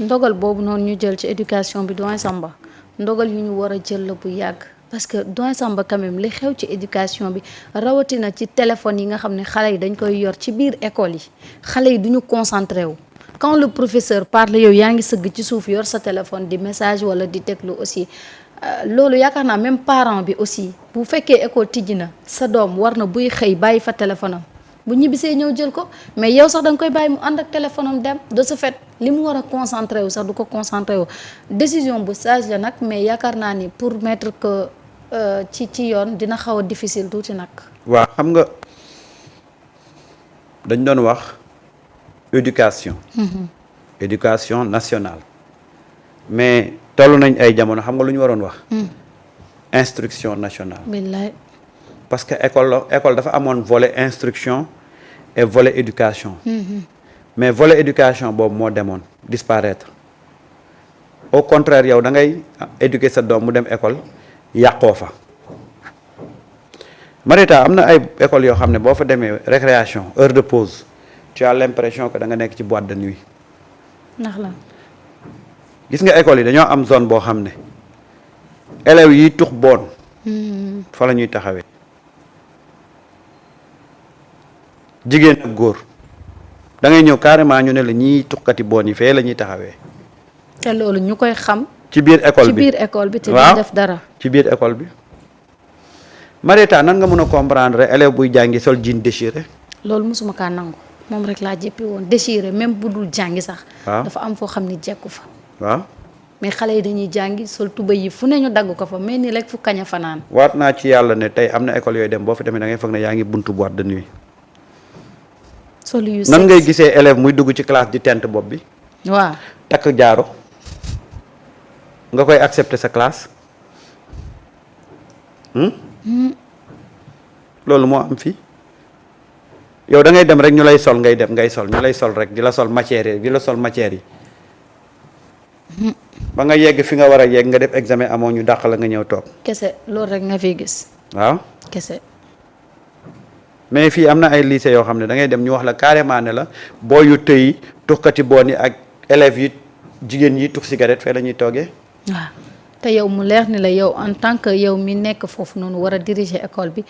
ndogal boobu noonu ñu jël ci éducation bi doyen Samba ndogal yu ñu war a jël la bu yàgg parce que doyen Samba quand même li xew ci éducation bi rawatina ci téléphone yi nga xam ne xale yi dañ koy yor ci biir école yi xale yi duñu concentré wu quand le professeur parle yow yaa ngi sëgg ci suuf yor sa téléphone di message wala di déglu aussi loolu yaakaar naa même parent bi aussi bu fekkee école tijji na sa doom war na buy xëy bàyyi fa téléphone am bu ñibbisee ñëw jël ko mais yow sax da nga koy bàyyi mu ànd ak téléphone am dem de ce fait li mu war a concentré wu sax du ko concentré wu décision bu sage la nag mais yaakaar naa ni pour mettre que ci yoon dina xaw a difficile tuuti nag. waaw xam nga dañ doon wax éducation. éducation nationale. mais toll nañ ay jamono xam nga lu ñu waroon wax. instruction nationale. billaay. parce que école dafa amoon volet instruction et volet éducation. mais volet éducation boobu moo demoon disparaître au contraire yow da ngay éduquer sa doom mu dem école yàqoo fa. Marita am na ay école yoo xam ne boo fa demee récréation heure de pause tu as l'impression que da nga nekk ci boîte de nuit. ndax la. gis nga école yi dañoo am zone boo xam ne élèves yi tux boon. fa la ñuy taxawee. jigéen ak góor da ngay ñëw carrément ñu ne la ñiy tuxkati boon yi fee la ñuy taxawee. te loolu ñu koy xam. ci biir école bi te duñ def dara. ci biir école bi. Marita nan nga mën a comprendre élève buy jàngi sol jean déchiré. loolu mosuma kaa nangu moom rek laa jéppi woon déchiré même bu dul jàngi sax. waaw dafa am foo xam ni jekku fa. waaw. mais xale yi dañuy jàngi sol tuba yi fu ne ñu dagg ko fa mais ni rek fu kañ a fanaan. waat naa ci yàlla ne tey am na école yooyu dem boo fa demee da ngay foog ne yaa ngi buntu boîte de nuit. sol yu nan ngay gisee élève muy dugg ci classe di tent bopp bi. waaw takk jaaro nga koy accepter sa classe. loolu moo am fii yow da ngay dem rek ñu lay sol ngay dem ngay sol ñu lay sol rek di la sol matière yi di la sol matière yi ba nga yegg fi nga war a yegg nga def examen amoo ñu dàq la nga ñëw toog. kese loolu rek nga fi gis. waaw kese. mais fii am na ay lycée yoo xam ne da ngay dem ñu wax la carrément ne la boo yu tëyi tuxkati boon yi ak élèves yi jigéen yi tux cigarette fee la ñuy toogee. waaw te yow mu leer ni la yow en tant que yow mi nekk foofu noonu war a diriger école bi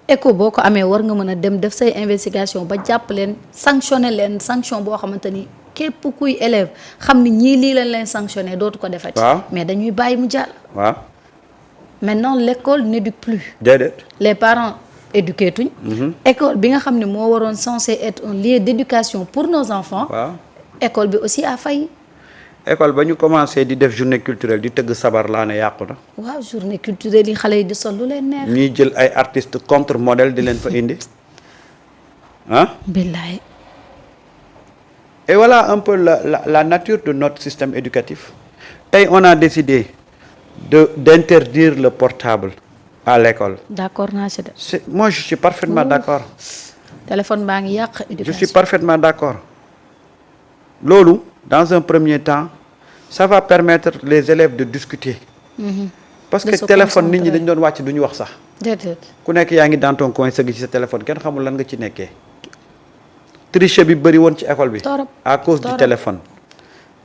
éco boo ko amee war nga mën a dem def say investigation ba jàpp leen sanctionner leen sanction boo xamante ni képp kuy élève xam ni ñii lii lañ leen sanctionner dootu ko defati. waaw mais dañuy bàyyi mu jàll. waaw. maintenant l'école n'éduque plus. déedéet. les parents éduqué tuñ. école bi nga xam ne moo waroon censé être un lieu d'éducation pour nos enfants. waaw. école bi aussi a failli. école ba ñu commencé di def journée culturelle di tëgg sabar laa ne yàqu na. waaw journée culturelle yi xale yi di sol lu leen neex. ñuy jël ay artistes contre modèle di leen fa indi ah. billaay. et voilà un peu la nature de notre système éducatif tey on a décidé d'interdire le portable à l'école. d'accord naa ci de. moi je suis parfaitement d'accord. téléphone baa ngi yàq éducation. je suis parfaitement d'accord. loolu dans un premier temps ça va permettre les élèves de discuter. parce que téléphone nit ñi dañ doon wàcc duñu wax sax. déedéet. ku nekk yaa ngi dans ton coin sëgg ci sa téléphone kenn xamul lan nga ci nekkee. triche bi bëri woon ci école bi. torop à cause du téléphone.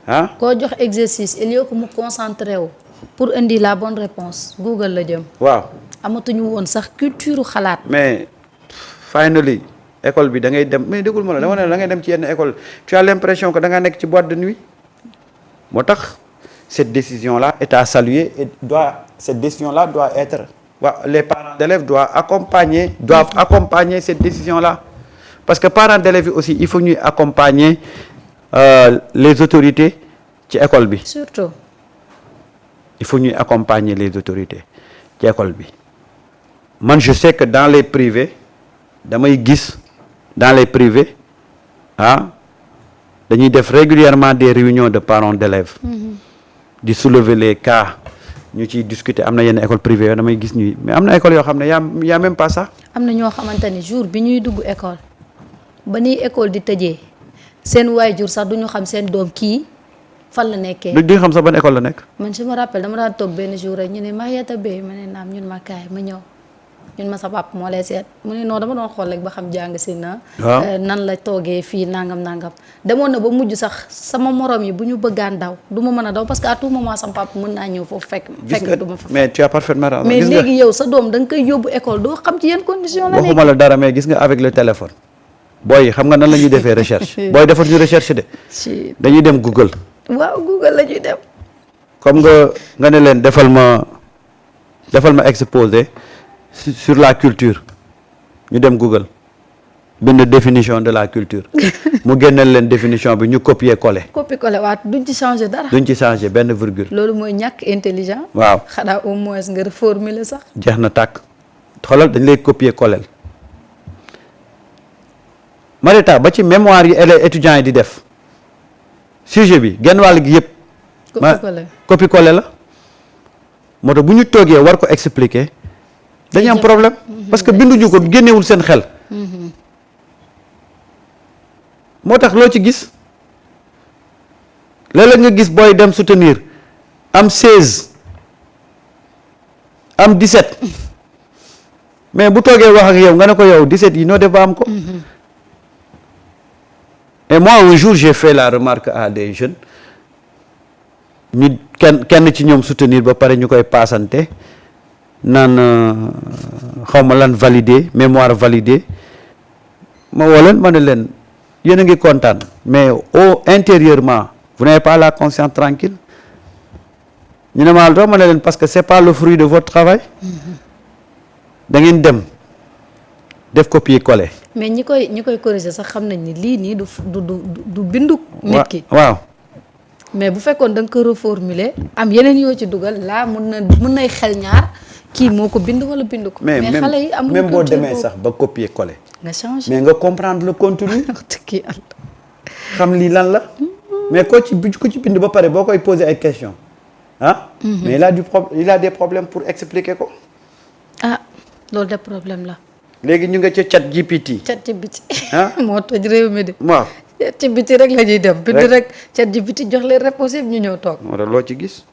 ah. koo jox exercice il faut que mu concentré wu. pour indi la bonne réponse Google la jëm. waaw. amatuñu woon sax culture xalaat. mais finally école bi da ngay dem mais déggul ma la dama ne da ngay dem ci yenn école tu as l'impression que da nga nekk ci boîte de nuit. moo tax cette décision là est à saluer et cette décision là doit être les parents d'élèves doivent accompagner cette décision là parce que parents d'élèves yi aussi il faut ñuy accompagner les autorités ci école bi. surtout. il faut ñuy accompagner les autorités ci école bi man je sais que dans les privés damay gis dans les privés dañuy def régulièrement des réunions de parents d'élèves di soulever les cas ñu ciy discuter am na yenn école privée yoo damay gis ñuy mais am na école yoo xam ne y a même pas ça. am na ñoo xamante ni jour bi ñuy dugg école ba ni école di tëjee seen waajur sax duñu xam seen doom kii fan la nekkee. du xam sax ban école la nekk. man je me rappelle dama daan toog benn jour rek ñu ne Mariéta Beye ma ne naam ñun ma kaay ma ñëw ñun ma sa papa moo lay seet mu ne non dama doon xool rek ba xam jàng si na waaw nan la toogee fii nangam demoon na ba mujj sax sama morom yi bu ñu bëggaan daw du ma mën a daw parce que à tout moment sama papa mën naa ñëw foofu fekk du ma fa mais tu as parfaitement raison. mais léegi yow sa doom da nga koy yóbbu école doo xam ci yenn condition la nekk. waxuma la dara mais gis nga avec le téléphone booy yi xam nga nan la ñuy defee recherche booy defar ñu recherche de dañuy dem Google. waaw Google la ñuy dem. comme nga ne leen defal ma exposé sur la culture ñu dem Google bind définition de la culture mu génneel leen définition bi ñu copier coller. waaw duñ ci changer dara. duñ ci changer benn virgule. loolu mooy ñàkk intelligent. waaw xanaa au moins nga reformuler sax. jeex na tàkk xoolal dañ lay copier coller. Marita ba ci mémoire yi étudiants yi di def sujet bi genn wàll gi yëpp. copie coller la. moo tax bu ñu toogee war ko expliquer dañu am problème parce que binduñu ko génnewul seen xel. moo tax loo ci gis léeg-léeg nga gis booy dem soutenir am 16 am 17 mais bu toogee wax ak yow nga ne ko yow 17 yi noo def ba am ko. et moi un jour j'ai fait la remarque à des jeunes ñu kenn ci ñoom soutenir ba pare ñu koy paasante naan xawma lan validé mémoire validé ma woo leen ma ne leen yéen a ngi kontaan mais intérieurement vous n'avez pas la conscience tranquille ñu ne maa ma ne leen parce que c'est pas le fruit de votre travail da ngeen dem def copier coller. mais ñi koy corriger sax xam nañ ni lii nii du bindu nit ki waaw mais bu fekkoon da nga ko reformuler am yeneen yoo ci dugal laa mën nay xel ñaar kii moo ko bind wala bind ko. mais xale yi amul même boo demee sax ba copier coller. nga changer mais nga comprendre le contenu. xam lii lan la. mais ko ci bind ba pare boo koy poser ay questions mais il a des problèmes pour expliquer ko. loolu de problème la. léegi ñu nga ca ChatGPT. ChatGPT. moo toj réew mi de. waaw. ChatGPT rek la ñuy dem. bind rek ChatGPT jox leen réponse yëpp ñu ñëw toog. moo tax loo ci gis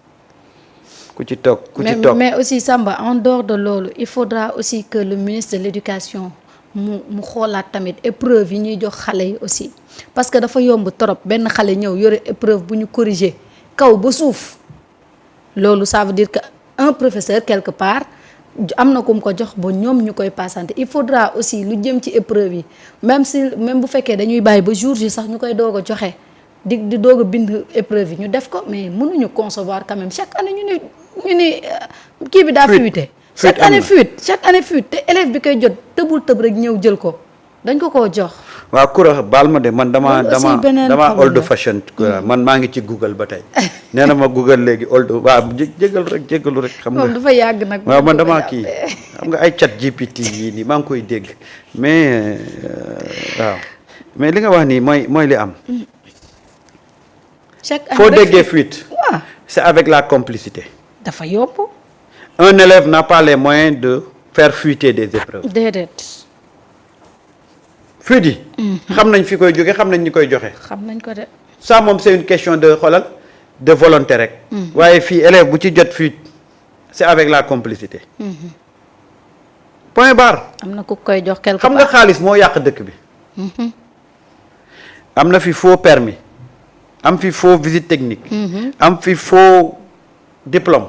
ku ci toog. mais aussi Samba en dehors de loolu il faudra aussi que le ministre de l'éducation mu xoolaat tamit épreuve yi ñuy jox xale yi aussi parce que dafa yomb trop benn xale ñëw yore épreuve bu ñu corriger kaw ba suuf loolu ça veut dire que un professeur quelque part. am na ku mu ko jox ba ñoom ñu koy passante il faudra aussi lu jëm ci épreuve yi même bu fekkee dañuy bàyyi ba jour ji sax ñu koy doog a joxe di doog a bind épreuve yi ñu def ko mais mënuñu concevoir quand même chaque année ñu ni kii bi daa fuité chaque année fuite te élève bi koy jot tëb rek ñëw jël ko dañ ko koo jox. waaw Koura baal ma de man dama old fashion man maa ngi ci Google ba tey nee na ma Google léegi old waaw jégalu rek xam nga moom dafa yàgg nag waaw man damaa kii xam nga ay ChatGPT yii nii maa ngi koy dégg mais waaw mais li nga wax nii mooy li am chaque année foo déggee fuite c'est avec la complicité dafa yomb un élève n'a pas les moyens de faire fuiter des épreuves déedéet fuite yi xam nañ fi koy jóge xam nañ ñi koy joxe xam nañ ko de ça moom c'est une question de volonté rek waaye fii élève bu ci jot fuite c'est avec la complicité point barre am na ku koy jox quelque part xam nga xaalis moo yàq dëkk bi am na fi faux permis am fi faux visite technique am fi faux diplôme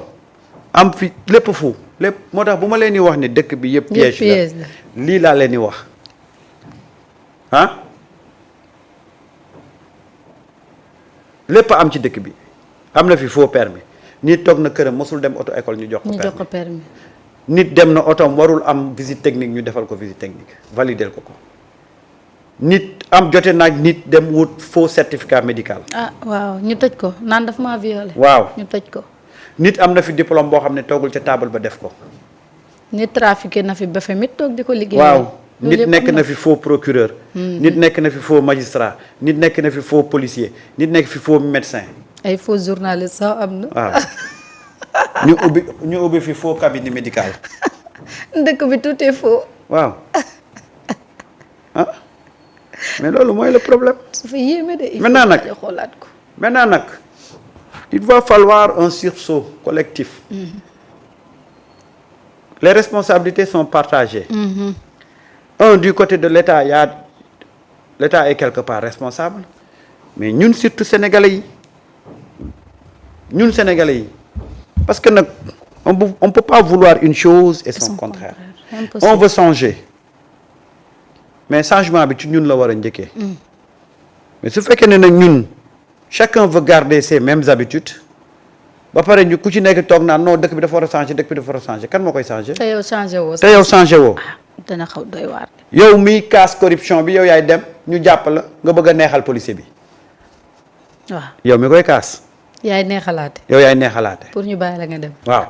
am fi lépp faux lépp moo tax bu ma leen di wax ne dëkk bi yëpp piège la lii laa leen di wax lépp am ci dëkk bi am na fi faux permis nit toog na këram mosul dem auto école ñu jox ko permis nit dem na otoom warul am visite technique ñu defal ko visite technique valider ko nit am jote naag nit dem wut faux certificat médical waaw ñu tëj ko naan daf maa violé waaw ñu tëj ko nit am na fi diplôme boo xam ne toogul ca table ba def ko nit trafiqué na fi ba fa mit toog di ko liggéey waaw nit nekk na fi faux procureur nit nekk na fi faux magistrat nit nekk na fi faux policier nit nekk fi faux médecin ay faux journaliste sax am na waaw ñu ubbi fi faux cabinet médical dëkk bi tout est faux waaw mais loolu mooy le problème su fa yéeme de maintenant nag xoolaat ko maintenant nag il va falloir un sursaut collectif les responsabilités sont partagées. Du côté de l'État l'État est quelque part responsable, mais ñun surtout sénégalais yi parce que nag on peut pas vouloir une chose et son contraire. On veut changer, mais changement bi ci ñun la war a njëkkee. mais su fekkee ne nag ñun chacun veut garder ses mêmes habitudes ba pare ñu ku ci nekk toog naan non dëkk bi dafa war a changer, dëkk bi dafa war a changer, kan moo koy changer. te yow changé woo. dana xaw doy waar. yow miy casse corruption bi yow yaay dem ñu jàpp la nga bëgg a neexal policier bi. waaw yow mi koy kaas. yaay neexalaate. yow yaay neexalaate. pour ñu bàyyi la nga dem. waaw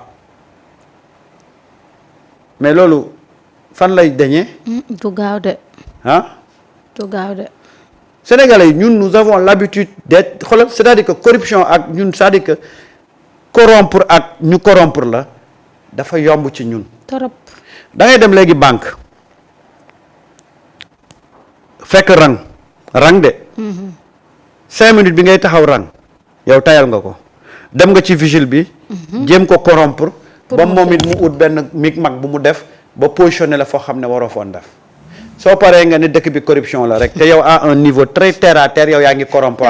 mais loolu fan lay dañee. du gaaw de. du gaaw de. Sénégalais yi ñun nous avons l'habitude d'être xoolal c'est-à-dire que corruption ak ñun c'est-à-dire que corrompre ak ñu corrompre la dafa yomb ci ñun. torop. da ngay dem léegi banque fekk rang de. 5 minutes bi ngay taxaw rang yow tayal nga ko dem nga ci vigile bi. jéem ko corrompre. ba moom it mu ut benn mag bu mu def ba positionné la foo xam ne waroo foon def soo paree nga ne dëkk bi corruption la rek te yow à un niveau très terre à terre yow yaa ngi corrompre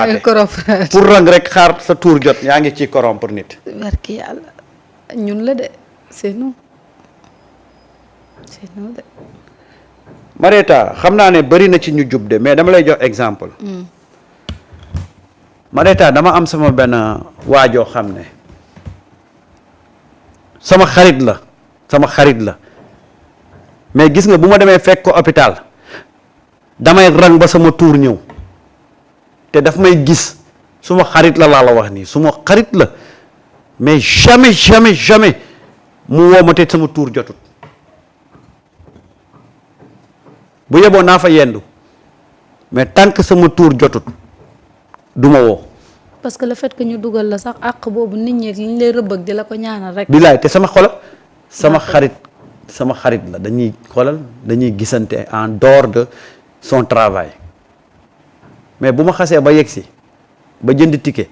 pour rang rek xaar sa tour jot yaa ngi ciy corrompre nit. barki yàlla ñun la de c'est nous de. Marieta xam naa ne bëri na ci ñu jub de mais dama lay jox exemple. Marieta dama am sama benn waajoo xam ne sama xarit la mais gis nga bu ma demee fekk ko hôpital damay rang ba sama tour ñëw te daf may gis suma xarit la laa la wax nii suma xarit la mais jamais mu woo ma te sama tour jotut bu yeboo naa fa yendu mais tant que sama tour jotut du ma woo. parce que le fait que ñu dugal la sax àq boobu nit ñi li ñu lay rëbb ak di la ko ñaanal rek. bilaay te sama xarit la dañuy gisante en dehors de son travail mais bu ma xasee ba yegsi ba jënd ticket